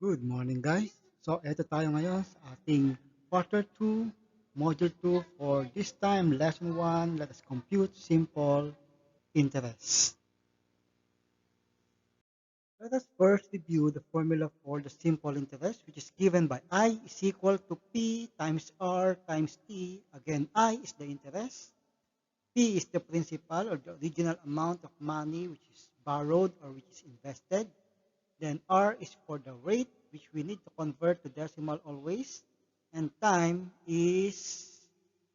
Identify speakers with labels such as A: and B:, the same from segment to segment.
A: Good morning, guys. So, eto tayo ngayon sa ating Quarter 2, Module 2 for this time, Lesson 1. Let us compute simple interest. Let us first review the formula for the simple interest, which is given by I is equal to P times R times T. Again, I is the interest. P is the principal or the original amount of money which is borrowed or which is invested. Then R is for the rate, which we need to convert to decimal always. And time is,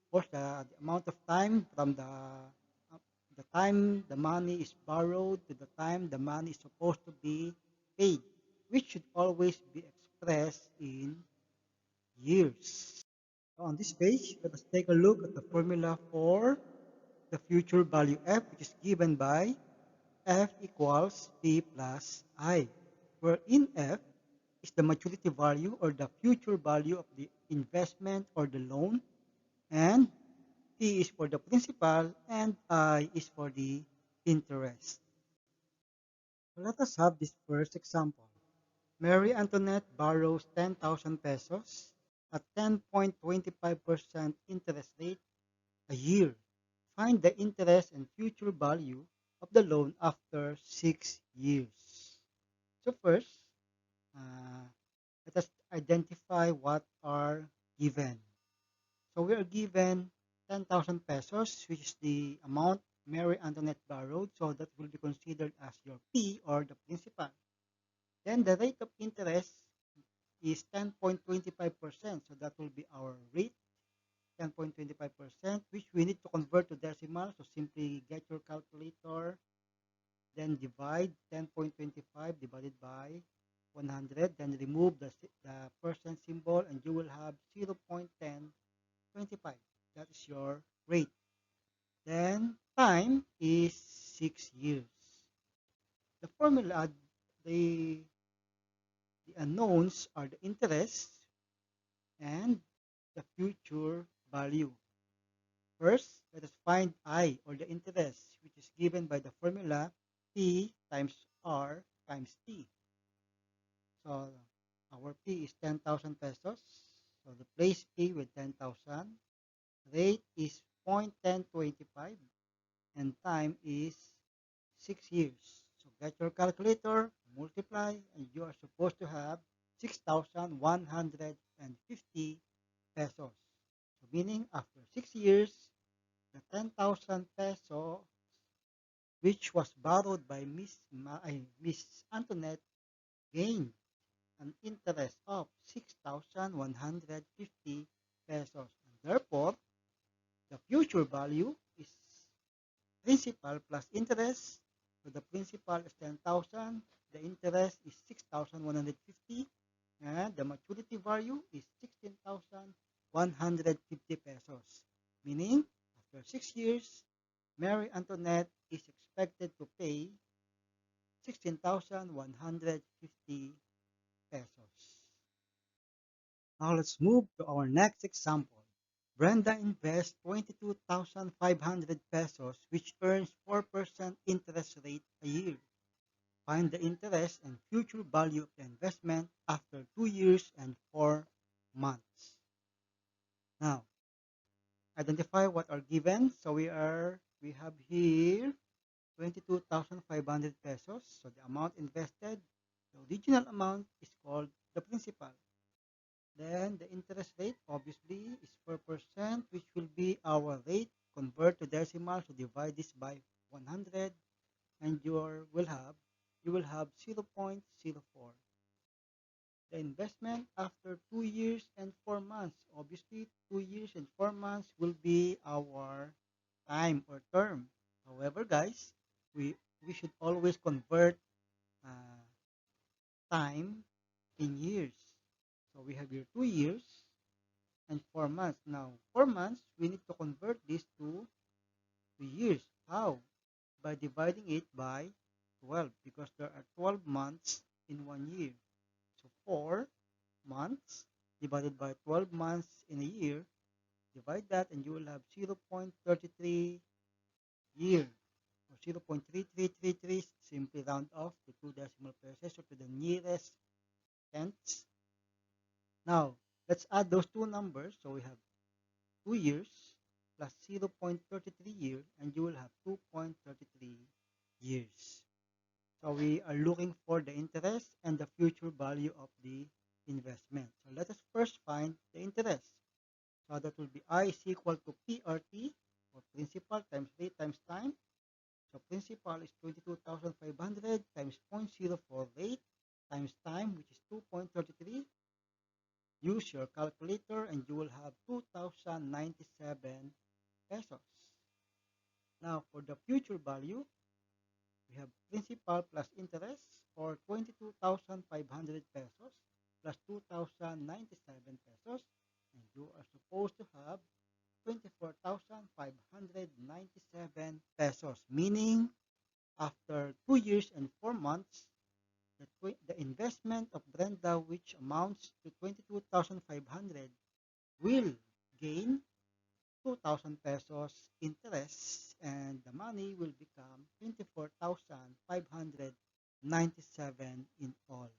A: of course, the amount of time from the time the money is borrowed to the time the money is supposed to be paid, which should always be expressed in years. So on this page, let us take a look at the formula for the future value f, which is given by f equals p plus I, where in f is the maturity value or the future value of the investment or the loan, and P is for the principal, and I is for the interest. So let us have this first example. Mary Antoinette borrows 10,000 pesos at 10.25% interest rate a year. Find the interest and future value of the loan after 6 years. So first, uh, let us identify what are given. So we are given 10,000 pesos, which is the amount Mary Antoinette borrowed. So that will be considered as your P or the principal. Then the rate of interest is 10.25%. So that will be our rate, 10.25%, which we need to convert to decimal. So simply get your calculator, then divide 10.25 divided by 100, then remove the percent symbol, and you will have 0.1025. That is your rate. Then time is 6 years. The formula, the, the unknowns are the interest and the future value. First, let us find I or the interest, which is given by the formula P times R times T. So our P is 10,000 pesos. So replace P with 10,000. Rate is 0.1025 and time is 6 years. So get your calculator, multiply, and you are supposed to have 6,150 pesos. So meaning after 6 years, the 10,000 peso which was borrowed by Miss Antoinette gained an interest of 6,150 pesos. And therefore, the future value is principal plus interest. So the principal is 10,000, the interest is 6,150, and the maturity value is 16,150 pesos. Meaning, after 6 years, Mary Antoinette is expected to pay 16,150 pesos. Now let's move to our next example. Brenda invests 22,500 pesos, which earns 4% interest rate a year. Find the interest and future value of the investment after 2 years and 4 months. Now, identify what are given. So we have here 22,500 pesos. So the amount invested, the original amount is called the principal. Then the interest rate obviously is 4%, which will be our rate. Convert to decimal, so divide this by 100, and you will have 0.04. The investment after 2 years and 4 months. Obviously, 2 years and 4 months will be our time or term. However, guys, we we should always convert uh, time in years. So we have here 2 years and 4 months. Now, 4 months, we need to convert this to years. How? By dividing it by 12, because there are 12 months in 1 year. So 4 months divided by 12 months in a year, divide that and you will have 0.33 year. So 0.3333, simply round off to 2 decimal places or to the nearest tenths. Now, let's add those two numbers. So we have 2 years plus 0.33 year, and you will have 2.33 years. So we are looking for the interest and the future value of the investment. So let us first find the interest. So that will be I is equal to PRT, or principal times rate times time. So principal is 22,500 times 0.04 rate times time, which is 2.33. Use your calculator and you will have 2,097 pesos. Now for the future value, we have principal plus interest for 22,500 pesos plus 2,097 pesos, and you are supposed to have 24,597 pesos, meaning after 2 years and 4 months, the investment of Brenda, which amounts to 22,500, will gain 2,000 pesos interest, and the money will become 24,597 in all.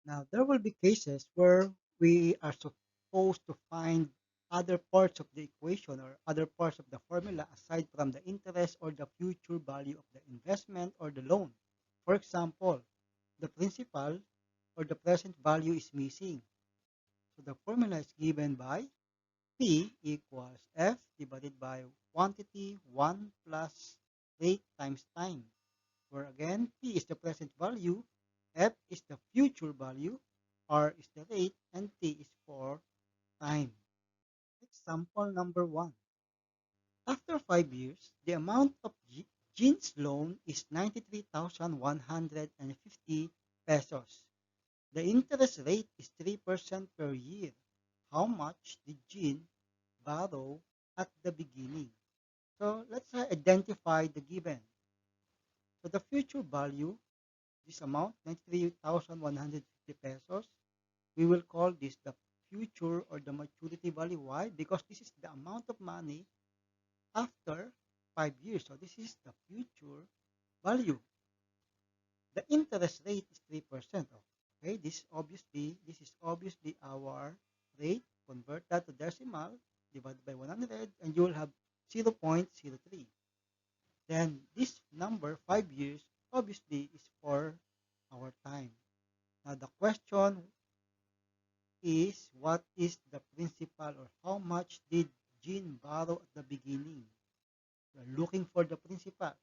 A: Now, there will be cases where we are supposed to find other parts of the equation or other parts of the formula aside from the interest or the future value of the investment or the loan. For example, the principal or the present value is missing. So the formula is given by P equals F divided by quantity 1 plus rate times time, where again P is the present value, F is the future value, R is the rate, and T is for time. Example number 1. After 5 years, the amount of Jean's loan is 93,150 pesos. The interest rate is 3% per year. How much did Jean borrow at the beginning? So let's identify the given. So the future value, this amount, 93,150 pesos, we will call this the future or the maturity value. Why? Because this is the amount of money after 5 years. So this is the future value. The interest rate is 3%. Okay, this is obviously our rate. Convert that to decimal, divide by 100, and you will have 0.03. Then this number, 5 years, obviously is for our time. Now the question is, what is the principal, or how much did Jean borrow at the beginning? We are looking for the principal.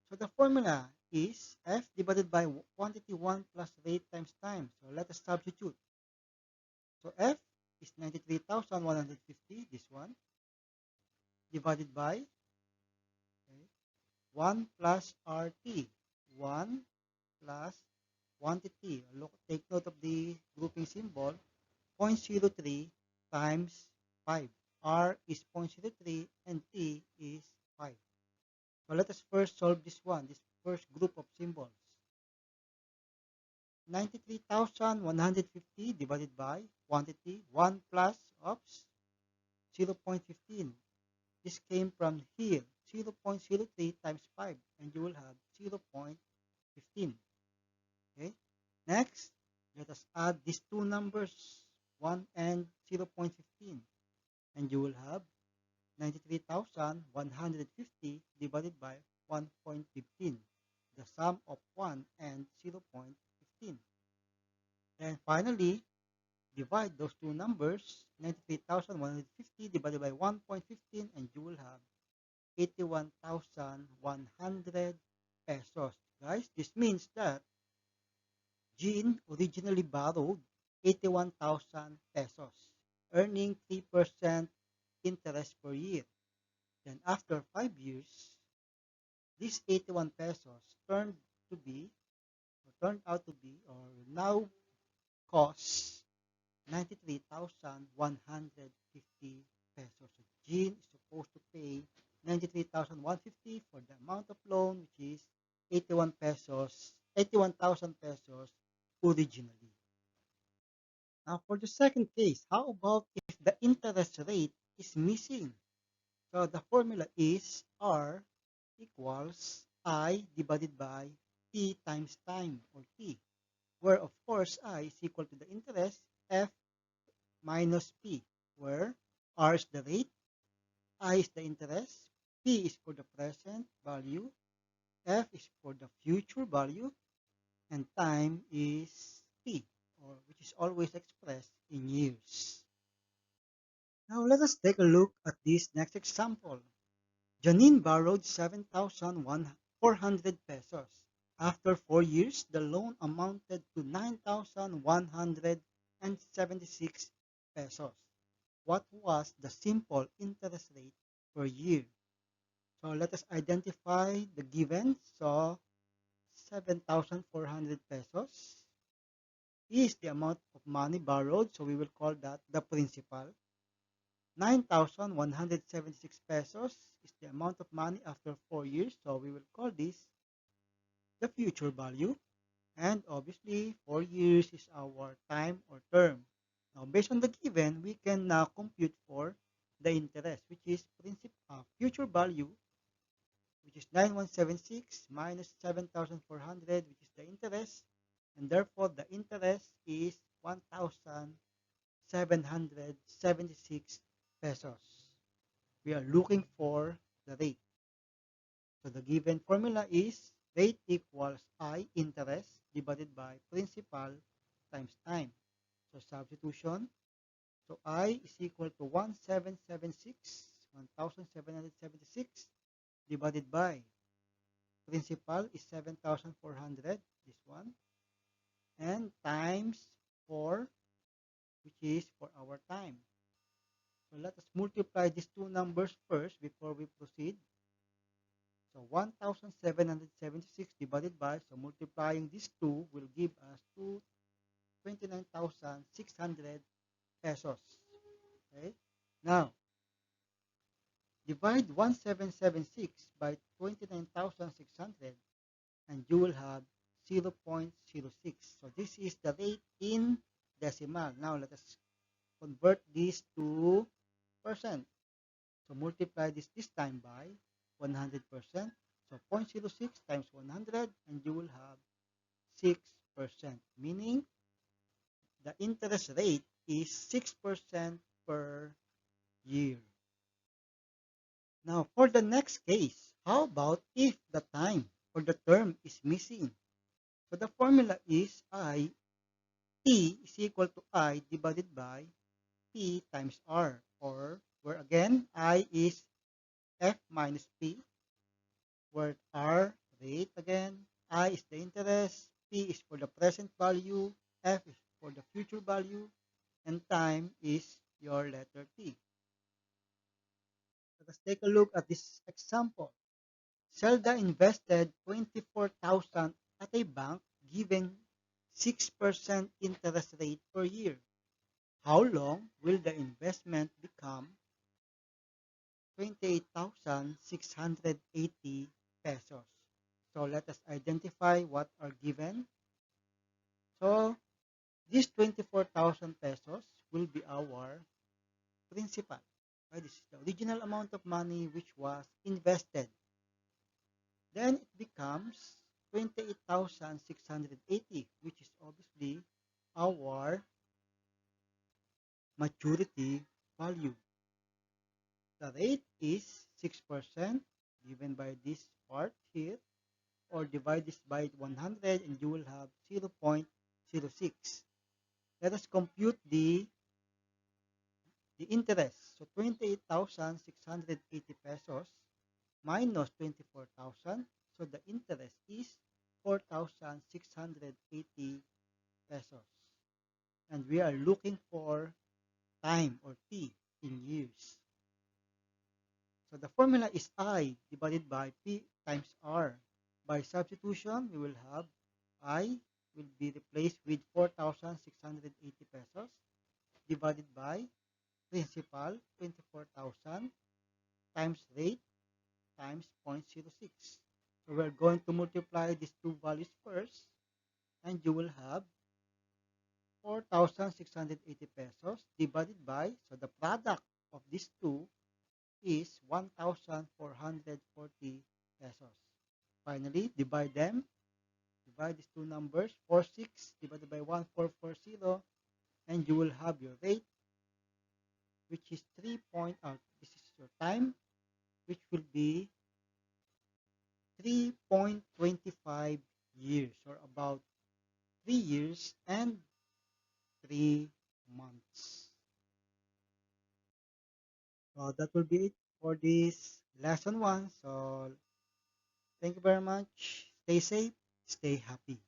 A: So the formula is F divided by quantity 1 plus rate times time. So let us substitute. So F is 93,150, this one, divided by 1 plus RT, 1 plus quantity. Look, take note of the grouping symbol, 0.03 times 5. R is 0.03 and T is 5. So let us first solve this one, this first group of symbols. 93,150 divided by quantity 1 plus, oops, 0.15. This came from here, 0.03 times 5, and you will have 0.15. Okay. Next, let us add these two numbers, 1 and 0.15, and you will have 93,150 divided by 1.15, the sum of 1 and 0.15. And finally, divide those two numbers, 93,150 divided by 1.15, and you will have 81,100 pesos. Guys, this means that Jean originally borrowed 81,000 pesos, earning 3% interest per year. Then after 5 years, this 81 pesos turned out to be, or now costs 93,150 pesos. So Jean is supposed to pay 93,150 for the amount of loan, which is 81,000 pesos originally. Now for the second case, how about if the interest rate is missing? So the formula is R equals I divided by T times time, or T, where of course I is equal to the interest f minus p, where r is the rate, I is the interest, p is for the present value, f is for the future value, and time is t, or which is always expressed in years. Now let us take a look at this next example. Janine borrowed 7,400 pesos. After 4 years, the loan amounted to 9,176 pesos. What was the simple interest rate per year? So let us identify the given. So 7,400 pesos is the amount of money borrowed. So we will call that the principal. 9,176 pesos is the amount of money after 4 years. So we will call this the future value. And obviously, 4 years is our time or term. Now, based on the given, we can now compute for the interest, which is future value, which is 9176 minus 7,400, which is the interest. And therefore, the interest is 1,776 pesos. We are looking for the rate. So the given formula is rate equals I, interest, divided by principal times time. So substitution. So I is equal to 1,776 divided by principal is 7,400, this one, and times 4, which is for our time. So let us multiply these two numbers first before we proceed. So 1,776 divided by, so multiplying these two will give us 29,600 pesos. Okay. Now, divide 1,776 by 29,600 and you will have 0.06. So this is the rate in decimal. Now let us convert this to percent. So multiply this time by 100%. So 0.06 times 100 and you will have 6%, meaning the interest rate is 6% per year. Now for the next case, how about if the time or the term is missing? So the formula is T is equal to I divided by P times R, or where again I is F minus P, where R rate again, I is the interest, P is for the present value, F is for the future value, and time is your letter T. Let us take a look at this example. Zelda invested 24,000 at a bank giving 6% interest rate per year. How long will the investment become 28,680 pesos? So let us identify what are given. So this 24,000 pesos will be our principal. Right? This is the original amount of money which was invested. Then it becomes 28,680, which is obviously our maturity value. The rate is 6% given by this part here, or divide this by 100 and you will have 0.06. Let us compute the interest. So 28,680 pesos minus 24,000. So the interest is 4,680 pesos. And we are looking for time or T in years. So the formula is I divided by P times R. By substitution, we will have I will be replaced with 4,680 pesos divided by principal 24,000 times rate times 0.06. So we're going to multiply these two values first and you will have 4,680 pesos divided by, so the product of these two is 1,440 pesos. Finally, divide divide these two numbers, 46 divided by 1440, and you will have your rate, which is 3 point out. This is your time, which will be 3.25 years, or about 3 years and 3 months. So that will be it for this lesson 1. So thank you very much. Stay safe, stay happy.